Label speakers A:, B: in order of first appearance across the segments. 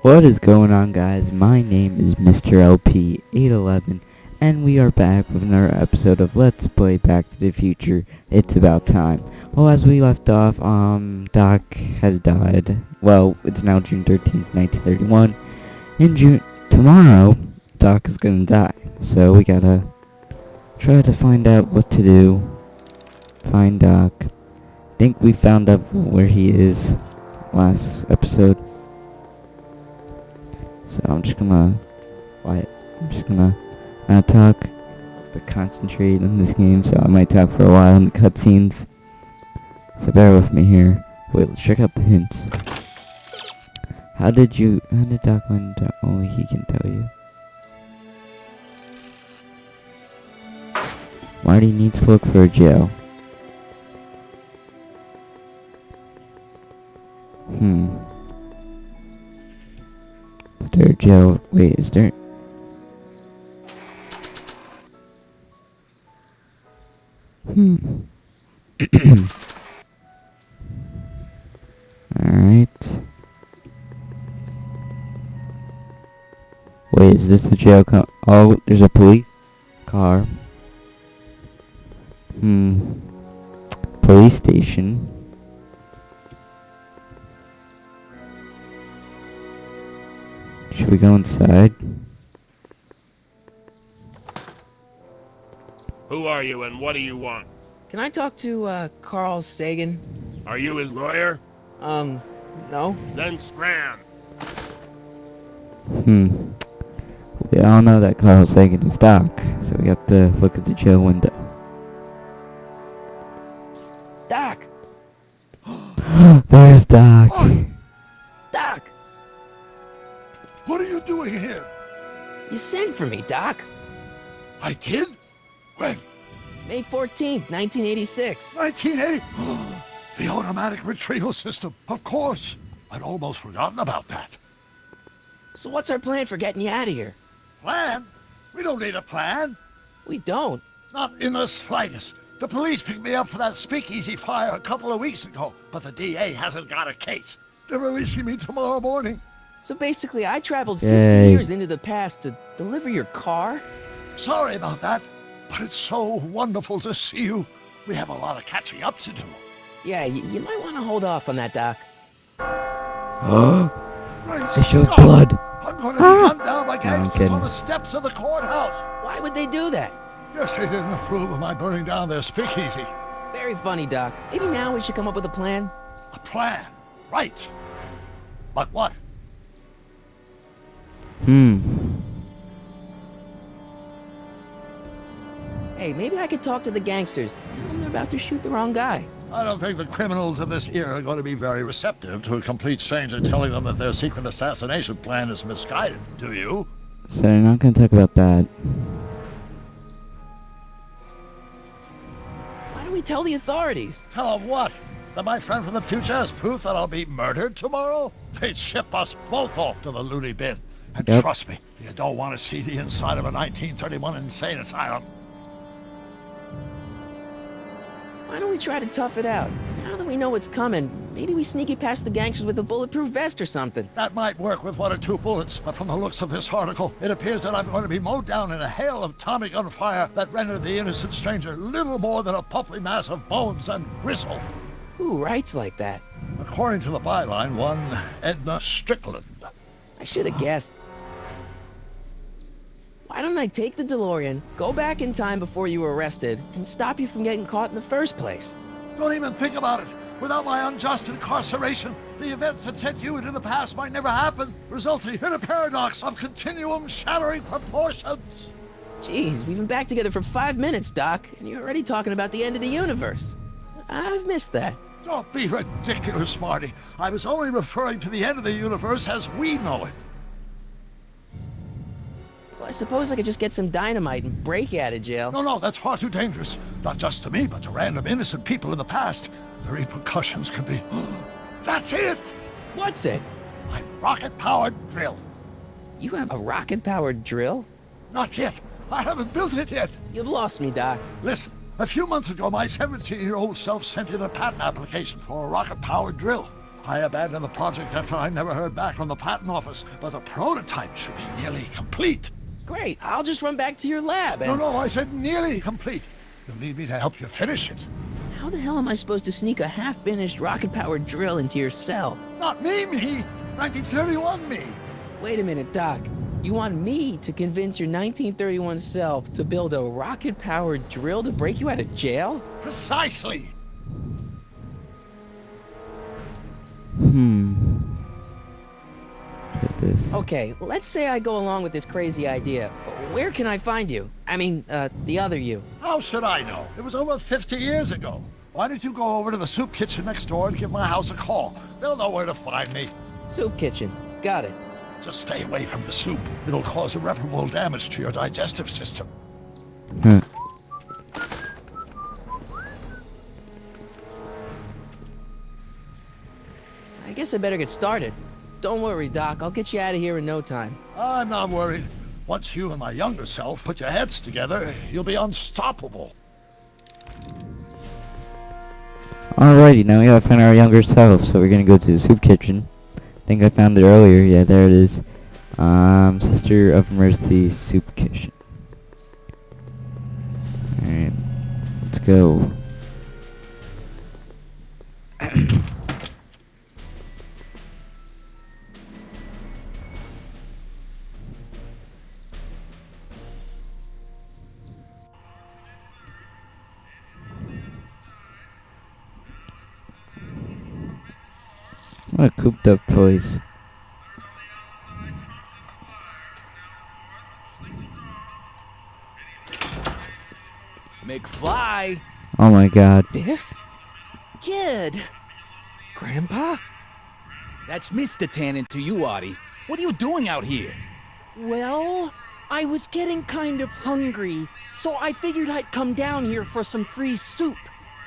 A: What is going on, guys? My name is Mr. LP811, and we are back with another episode of Let's Play Back to the Future. It's about time. Well, as we left off, Doc has died. Well, it's now June 13th, 1931. Tomorrow, Doc is gonna die. So we gotta try to find out what to do. Find Doc. Think we found out where he is last episode. So I'm just gonna not talk, to concentrate on this game, so I might talk for a while in the cutscenes. So bear with me here. Wait, let's check out the hints. How did Doc learn to, only he can tell you. Marty needs to look for a jail. Is there a jail? Wait, is there? Alright. Wait, is this the jail oh, there's a police car. Police station. Should we go inside?
B: Who are you and what do you want?
C: Can I talk to, Carl Sagan?
B: Are you his lawyer?
C: No.
B: Then scram.
A: We all know that Carl Sagan is Doc, so we have to look at the jail window.
C: Doc!
A: There's Doc.
C: Doc!
D: What are you doing here?
C: You sent for me, Doc.
D: I did? When?
C: May 14th, 1986.
D: 1980? The automatic retrieval system. Of course. I'd almost forgotten about that.
C: So what's our plan for getting you out of here?
D: Plan? We don't need a plan.
C: We don't.
D: Not in the slightest. The police picked me up for that speakeasy fire a couple of weeks ago, but the DA hasn't got a case. They're releasing me tomorrow morning.
C: So basically, I traveled 50
A: Yay.
C: years into the past to deliver your car?
D: Sorry about that, but it's so wonderful to see you. We have a lot of catching up to do.
C: Yeah, you might want to hold off on that, Doc.
A: They showed blood.
D: I'm going to be gunned down by
A: I'm
D: gangsters
A: kidding.
D: on the steps of the courthouse.
C: Why would they do that?
D: Guess they didn't approve of my burning down their speakeasy.
C: Very funny, Doc. Maybe now we should come up with a plan?
D: A plan, right. But what?
C: Hey, maybe I could talk to the gangsters. Tell them they're about to shoot the wrong guy.
D: I don't think the criminals of this era are going to be very receptive to a complete stranger telling them that their secret assassination plan is misguided, do you?
A: So they're not gonna talk about that.
C: Why don't we tell the authorities?
D: Tell them what? That my friend from the future has proof that I'll be murdered tomorrow? They'd ship us both off to the loony bin. And
A: Yep.
D: trust me, you don't want to see the inside of a 1931 insane asylum.
C: Why don't we try to tough it out? Now that we know what's coming, maybe we sneak it past the gangsters with a bulletproof vest or something.
D: That might work with 1 or 2 bullets, but from the looks of this article, it appears that I'm going to be mowed down in a hail of Tommy gun fire that rendered the innocent stranger little more than a pulpy mass of bones and gristle.
C: Who writes like that?
D: According to the byline, one Edna Strickland.
C: I should have guessed. Why don't I take the DeLorean, go back in time before you were arrested, and stop you from getting caught in the first place?
D: Don't even think about it. Without my unjust incarceration, the events that sent you into the past might never happen, resulting in a paradox of continuum-shattering proportions.
C: Jeez, we've been back together for 5 minutes, Doc, and you're already talking about the end of the universe. I've missed that.
D: Don't be ridiculous, Marty. I was only referring to the end of the universe as we know it.
C: Well, I suppose I could just get some dynamite and break you out of jail.
D: No, that's far too dangerous. Not just to me, but to random innocent people in the past. The repercussions could be... That's it!
C: What's it?
D: My rocket-powered drill.
C: You have a rocket-powered drill?
D: Not yet. I haven't built it yet.
C: You've lost me, Doc.
D: Listen, a few months ago, my 17-year-old self sent in a patent application for a rocket-powered drill. I abandoned the project after I never heard back from the patent office, but the prototype should be nearly complete.
C: Great, I'll just run back to your lab and...
D: No, I said nearly complete. You'll need me to help you finish it.
C: How the hell am I supposed to sneak a half-finished rocket-powered drill into your cell?
D: Not me. 1931 me.
C: Wait a minute, Doc. You want me to convince your 1931 self to build a rocket-powered drill to break you out of jail?
D: Precisely.
A: Look at this.
C: Okay, let's say I go along with this crazy idea. Where can I find you? I mean, the other you.
D: How should I know? It was over 50 years ago. Why don't you go over to the soup kitchen next door and give my house a call? They'll know where to find me.
C: Soup kitchen. Got it.
D: Just stay away from the soup. It'll cause irreparable damage to your digestive system.
A: Huh.
C: I guess I better get started. Don't worry, Doc. I'll get you out of here in no time.
D: I'm not worried. Once you and my younger self put your heads together, you'll be unstoppable.
A: Alrighty, now we gotta find our younger self, so we're gonna go to the soup kitchen. I think I found it earlier. Yeah, there it is. Sister of Mercy soup kitchen. Alright, let's go. What a cooped up place.
E: McFly!
A: Oh my god.
C: Biff? Kid! Grandpa?
E: That's Mr. Tannen to you, Artie. What are you doing out here?
F: Well, I was getting kind of hungry, so I figured I'd come down here for some free soup.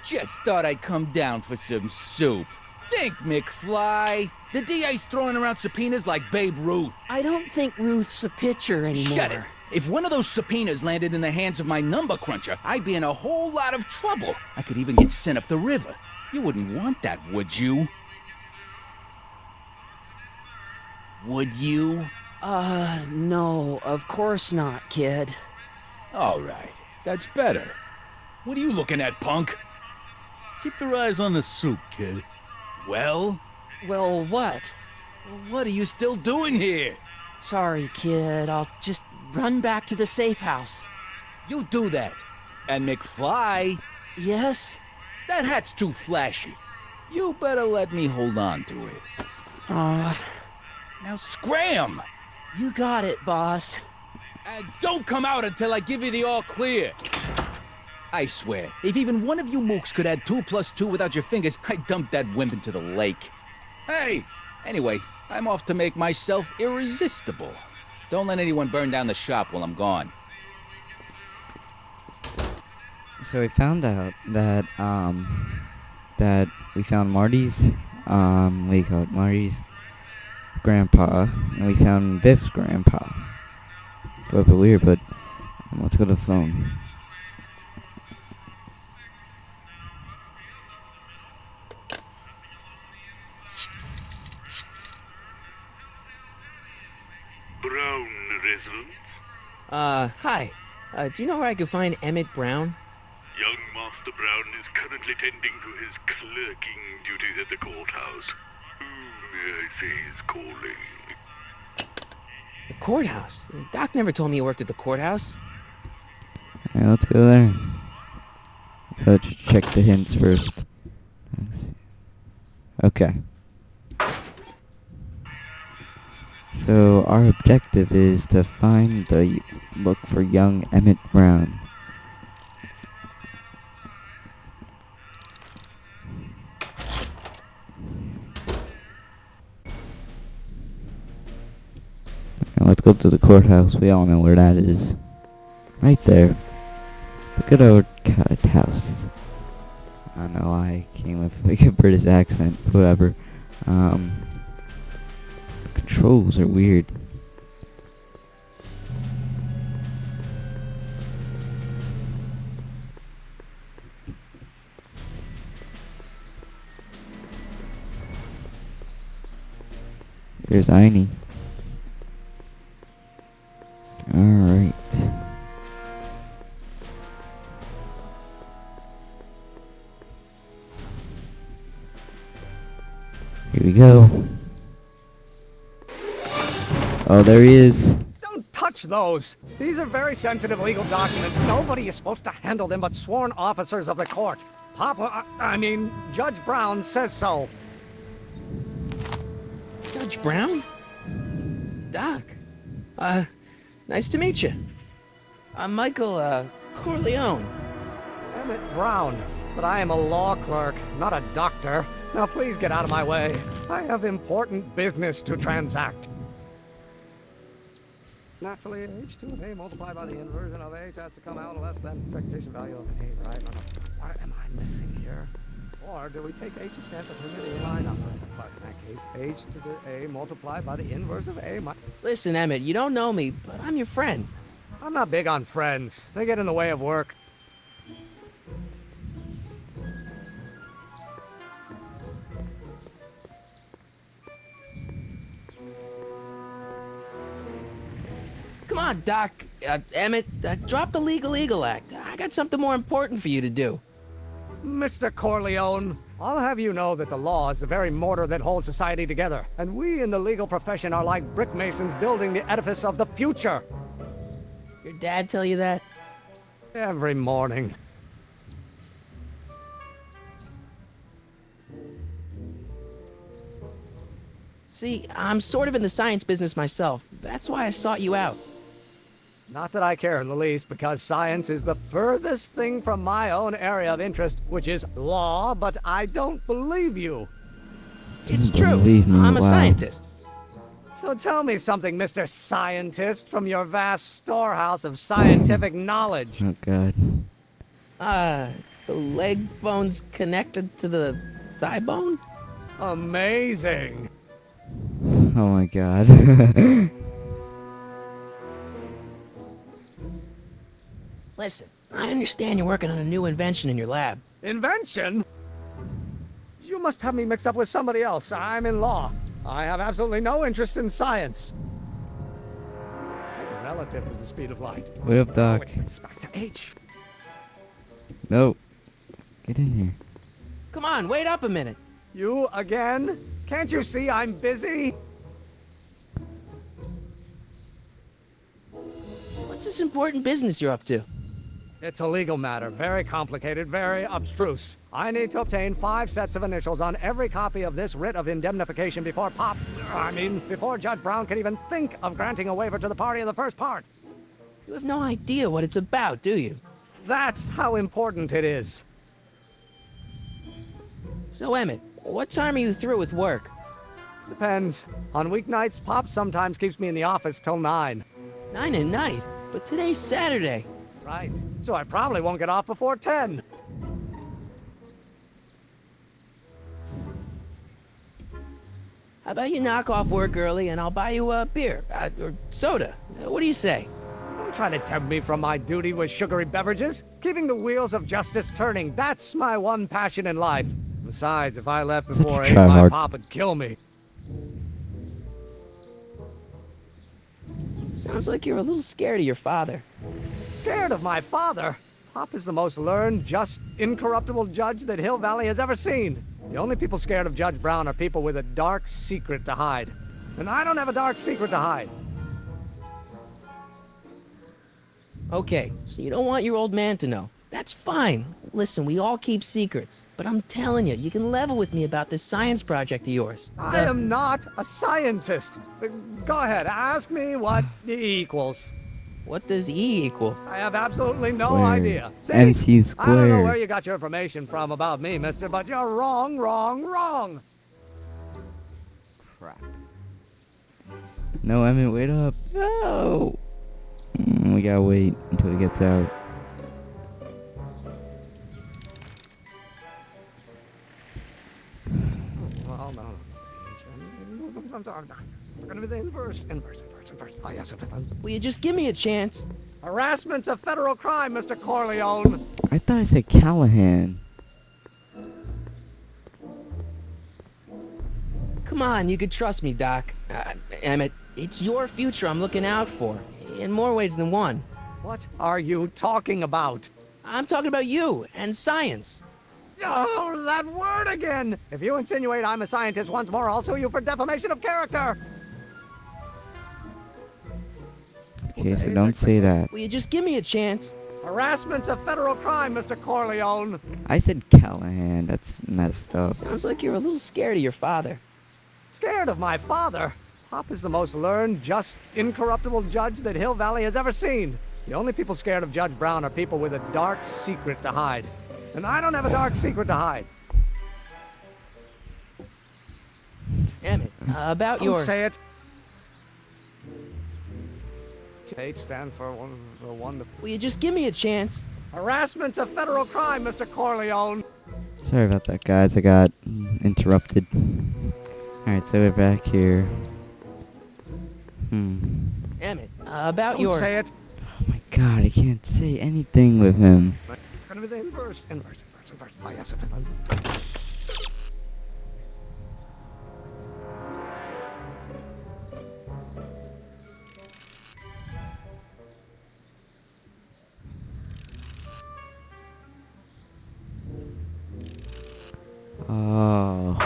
E: Just thought I'd come down for some soup. Think, McFly. The DA's throwing around subpoenas like Babe Ruth.
F: I don't think Ruth's a pitcher anymore.
E: Shut it. If one of those subpoenas landed in the hands of my number cruncher, I'd be in a whole lot of trouble. I could even get sent up the river. You wouldn't want that, would you? Would you?
F: No, of course not, kid.
E: All right. That's better. What are you looking at, punk?
G: Keep your eyes on the soup, kid.
E: Well,
F: Well, what?
E: what are you still doing here?
F: Sorry, kid. I'll just run back to the safe house.
E: You do that. And McFly,
F: Yes?
E: that hat's too flashy. You better let me hold on to it. Now scram!
F: You got it, boss.
E: And don't come out until I give you the all clear. I swear, if even one of you mooks could add 2 + 2 without your fingers, I'd dump that wimp into the lake. Hey! Anyway, I'm off to make myself irresistible. Don't let anyone burn down the shop while I'm gone.
A: So we found out that that we found Marty's what do you call it? Marty's grandpa, and we found Biff's grandpa. It's a little bit weird, but let's go to the phone.
B: Brown residence.
C: Hi. Do you know where I could find Emmett Brown?
B: Young Master Brown is currently tending to his clerking duties at the courthouse. Who may I say is calling?
C: The courthouse? Doc never told me he worked at the courthouse.
A: Alright, let's go there. Let's check the hints first. Let's see. Okay. So our objective is to look for young Emmett Brown. Now let's go to the courthouse. We all know where that is. Right there. The good old courthouse. I don't know why I came with like a British accent, whatever. The controls are weird. Dr. Ziny. Alright. Here we go. Oh, there he is.
H: Don't touch those. These are very sensitive legal documents. Nobody is supposed to handle them but sworn officers of the court. Judge Brown says so.
C: Judge Brown? Doc. Nice to meet you. I'm Michael, Corleone.
H: Emmett Brown. But I am a law clerk, not a doctor. Now please get out of my way. I have important business to transact. Naturally, h2 of a multiplied by the inversion of h has to come out less than expectation value of a, right? What am I missing here? Or do we take h as the permitting line number? But in that case, h to the a multiplied by the inverse of a.
C: Listen, Emmett, you don't know me, but I'm your friend.
H: I'm not big on friends. They get in the way of work.
C: Come on, Doc. Emmett, drop the Legal Eagle Act. I got something more important for you to do.
H: Mr. Corleone, I'll have you know that the law is the very mortar that holds society together, and we in the legal profession are like brick masons building the edifice of the future.
C: Your dad tell you that?
H: Every morning.
C: See, I'm sort of in the science business myself. That's why I sought you out.
H: Not that I care in the least, because science is the furthest thing from my own area of interest, which is law, but I don't believe you.
C: It's
A: Doesn't
C: true.
A: believe me,
C: I'm a
A: wow.
C: scientist.
H: So tell me something, Mr. Scientist, from your vast storehouse of scientific knowledge.
A: Oh god.
C: The leg bone's connected to the thigh bone?
H: Amazing.
A: Oh my god.
C: Listen, I understand you're working on a new invention in your lab.
H: Invention? You must have me mixed up with somebody else. I'm in law. I have absolutely no interest in science. Relative to the speed of light.
A: Wait up, Doc.
H: Which brings us back to H.
A: No. Get in here.
C: Come on, wait up a minute.
H: You again? Can't you see I'm busy?
C: What's this important business you're up to?
H: It's a legal matter, very complicated, very abstruse. I need to obtain 5 sets of initials on every copy of this writ of indemnification before before Judge Brown can even think of granting a waiver to the party in the first part.
C: You have no idea what it's about, do you?
H: That's how important it is.
C: So, Emmett, what time are you through with work?
H: Depends. On weeknights, Pop sometimes keeps me in the office till 9.
C: 9 at night, but today's Saturday.
H: Right. So I probably won't get off before 10.
C: How about you knock off work early and I'll buy you a beer, or soda. What do you say?
H: Don't try to tempt me from my duty with sugary beverages. Keeping the wheels of justice turning, that's my one passion in life. Besides, if I left before 8, my
A: tryhard.
H: Pop would kill me.
C: Sounds like you're a little scared of your father.
H: Scared of my father? Pop is the most learned, just, incorruptible judge that Hill Valley has ever seen. The only people scared of Judge Brown are people with a dark secret to hide. And I don't have a dark secret to hide.
C: Okay, so you don't want your old man to know. That's fine. Listen, we all keep secrets. But I'm telling you, you can level with me about this science project of yours.
H: I am not a scientist. Go ahead, ask me what E equals.
C: What does E equal?
H: I have absolutely no
A: Squared.
H: idea. See?
A: MC
H: I don't know where
A: squared.
H: you got your information from about me, mister, but you're wrong, wrong, wrong.
C: Crap.
A: No, Emmett, wait up. No. We gotta wait until he gets out.
H: Well, no. I'm gonna be the inverse. Oh, yes.
C: Will you just give me a chance?
H: Harassment's a federal crime, Mr. Corleone.
A: I thought I said Callahan.
C: Come on, you could trust me, Doc. Emmett, it's your future I'm looking out for. In more ways than one.
H: What are you talking about?
C: I'm talking about you and science.
H: Oh, that word again! If you insinuate I'm a scientist once more, I'll sue you for defamation of character!
A: Okay, so don't say that.
C: Will you just give me a chance?
H: Harassment's a federal crime, Mr. Corleone.
A: I said Callahan. That's messed up.
C: Sounds like you're a little scared of your father.
H: Scared of my father? Pop is the most learned, just, incorruptible judge that Hill Valley has ever seen. The only people scared of Judge Brown are people with a dark secret to hide. And I don't have a dark secret to hide.
C: Emmett, about
H: Don't
C: your...
H: say it. H stand for one.
C: Will you just give me a chance?
H: Harassment's a federal crime, Mr. Corleone.
A: Sorry about that, guys. I got interrupted. Alright, so we're back here.
C: Emmett, about
H: Don't
C: your...
H: say it.
A: Oh my god, I can't say anything with him.
H: Gonna be the inverse. I have to.
A: Oh,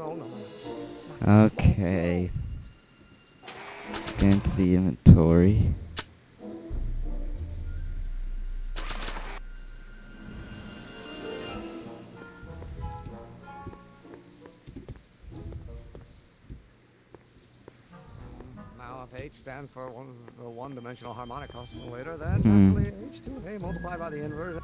H: Oh, no.
A: okay. Get into the inventory.
H: Now, if H stands for one-dimensional harmonic oscillator, then naturally H to the A multiplied by the inverse.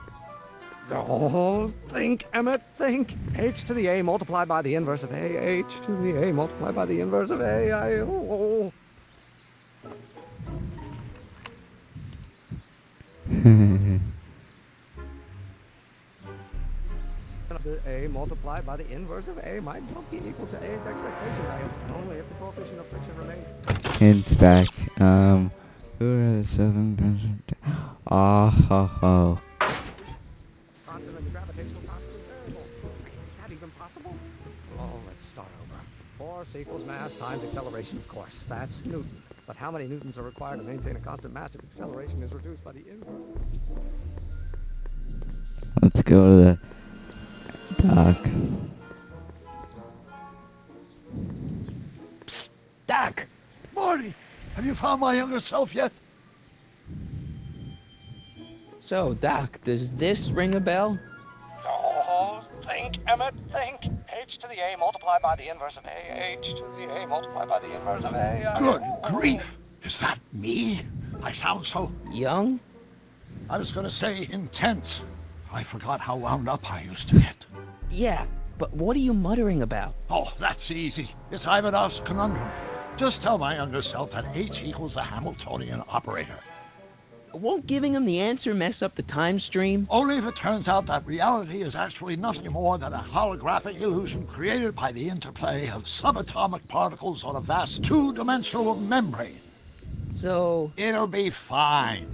H: Oh, think, Emmett, think. H to the A multiplied by the inverse of A. H to the A multiplied by the inverse of A. The A multiplied by the inverse of A might not be equal to A's expectation value, only if the coefficient of friction remains.
A: It's back. Who are the 7%? Oh, ho, ho.
H: Constant and the gravitational constant is variable. Is that even possible? Oh, let's start over. Force equals mass times acceleration, of course. That's Newton. But how many newtons are required to maintain a constant mass if acceleration is reduced by the inverse?
A: Let's go to the dock.
C: Psst, Doc!
D: Marty, have you found my younger self yet?
C: So, Doc, does this ring a bell?
H: Oh, think, Emmett, think. H to the A multiplied by the inverse of A. H to the A multiplied by the inverse of A.
D: Good grief! Is that me? I sound so...
C: Young?
D: I was gonna say intense. I forgot how wound up I used to get.
C: Yeah, but what are you muttering about?
D: Oh, that's easy. It's Ivanov's conundrum. Just tell my younger self that H equals a Hamiltonian operator.
C: Won't giving him the answer mess up the time stream?
D: Only if it turns out that reality is actually nothing more than a holographic illusion created by the interplay of subatomic particles on a vast two-dimensional membrane.
C: So...
D: It'll be fine.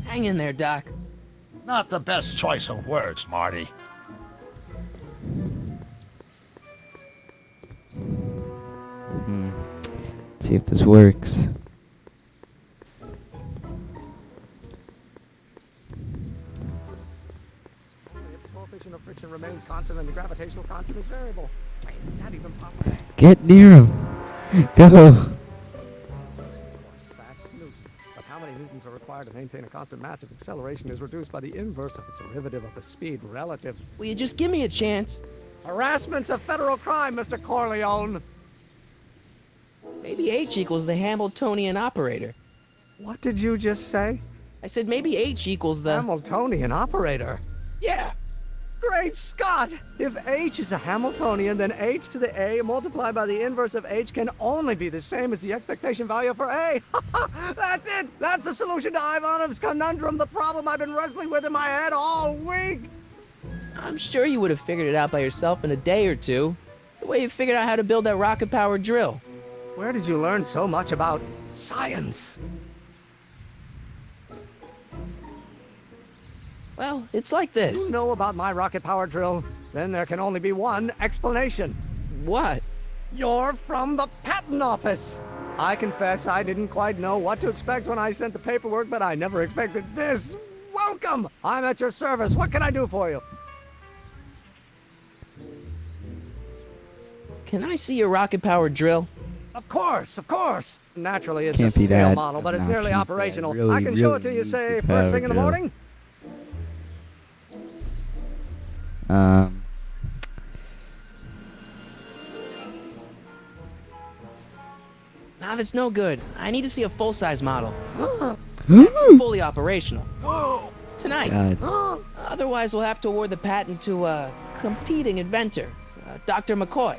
C: Hang in there, Doc.
D: Not the best choice of words, Marty.
A: See if this works.
H: If the coefficient of friction remains constant and the gravitational constant is variable. Is that even possible?
A: Get near him. Go.
H: That's Newton. But how many newtons are required to maintain a constant mass if acceleration is reduced by the inverse of its derivative of the speed relative?
C: Will you just give me a chance?
H: Harassment's a federal crime, Mr. Corleone.
C: Maybe H equals the Hamiltonian operator.
H: What did you just say?
C: I said maybe H equals the...
H: Hamiltonian operator?
C: Yeah!
H: Great Scott! If H is a Hamiltonian, then H to the A multiplied by the inverse of H can only be the same as the expectation value for A. That's it! That's the solution to Ivanov's conundrum, the problem I've been wrestling with in my head all week!
C: I'm sure you would have figured it out by yourself in a day or two. The way you figured out how to build that rocket-powered drill.
H: Where did you learn so much about science?
C: Well, it's like this.
H: You know about my rocket power drill? Then there can only be one explanation.
C: What?
H: You're from the patent office. I confess I didn't quite know what to expect when I sent the paperwork, but I never expected this. Welcome! I'm at your service. What can I do for you?
C: Can I see your rocket-powered drill?
H: Of course, of course. Naturally, it's
A: Can't
H: just a
A: be
H: scale
A: that
H: model, but it's nearly
A: obnoxious.
H: operational.
A: Yeah, really,
H: I can show it to
A: really
H: you, say,
A: needs the
H: first thing in the
A: power
H: morning.
C: Nah, that's no good. I need to see a full-size model. Fully operational. Tonight.
A: God.
C: Otherwise, we'll have to award the patent to a competing inventor, Dr. McCoy.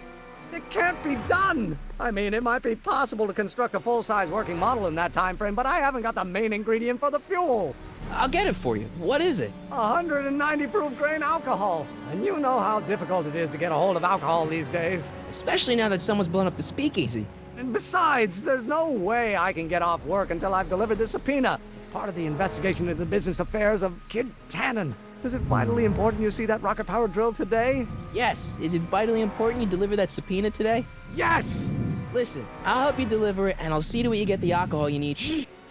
H: It can't be done! I mean, it might be possible to construct a full-size working model in that time frame, but I haven't got the main ingredient for the fuel.
C: I'll get it for you. What is it?
H: 190 proof grain alcohol. And you know how difficult it is to get a hold of alcohol these days.
C: Especially now that someone's blown up the speakeasy.
H: And besides, there's no way I can get off work until I've delivered the subpoena. Part of the investigation into the business affairs of Kid Tannen. Is it vitally important you see that rocket-powered drill today?
C: Yes. Is it vitally important you deliver that subpoena today?
H: Yes!
C: Listen, I'll help you deliver it, and I'll see to it you get the alcohol you need.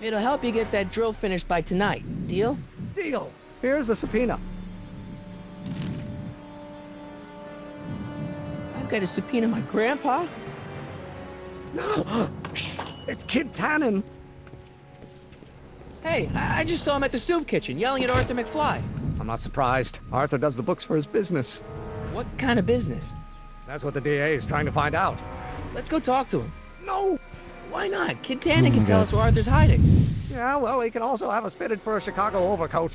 C: It'll help you get that drill finished by tonight. Deal?
H: Deal. Here's the subpoena.
C: I've got to subpoena my grandpa?
H: It's Kid Tannen.
C: Hey, I just saw him at the soup kitchen yelling at Arthur McFly.
H: I'm not surprised. Arthur does the books for his business.
C: What kind of business?
H: That's what the DA is trying to find out.
C: Let's go talk to him.
H: No!
C: Why not? Kid Tannen
A: Oh
C: can
A: my
C: tell
A: God.
C: us where Arthur's hiding.
H: Yeah, well, he can also have us fitted for a Chicago overcoat.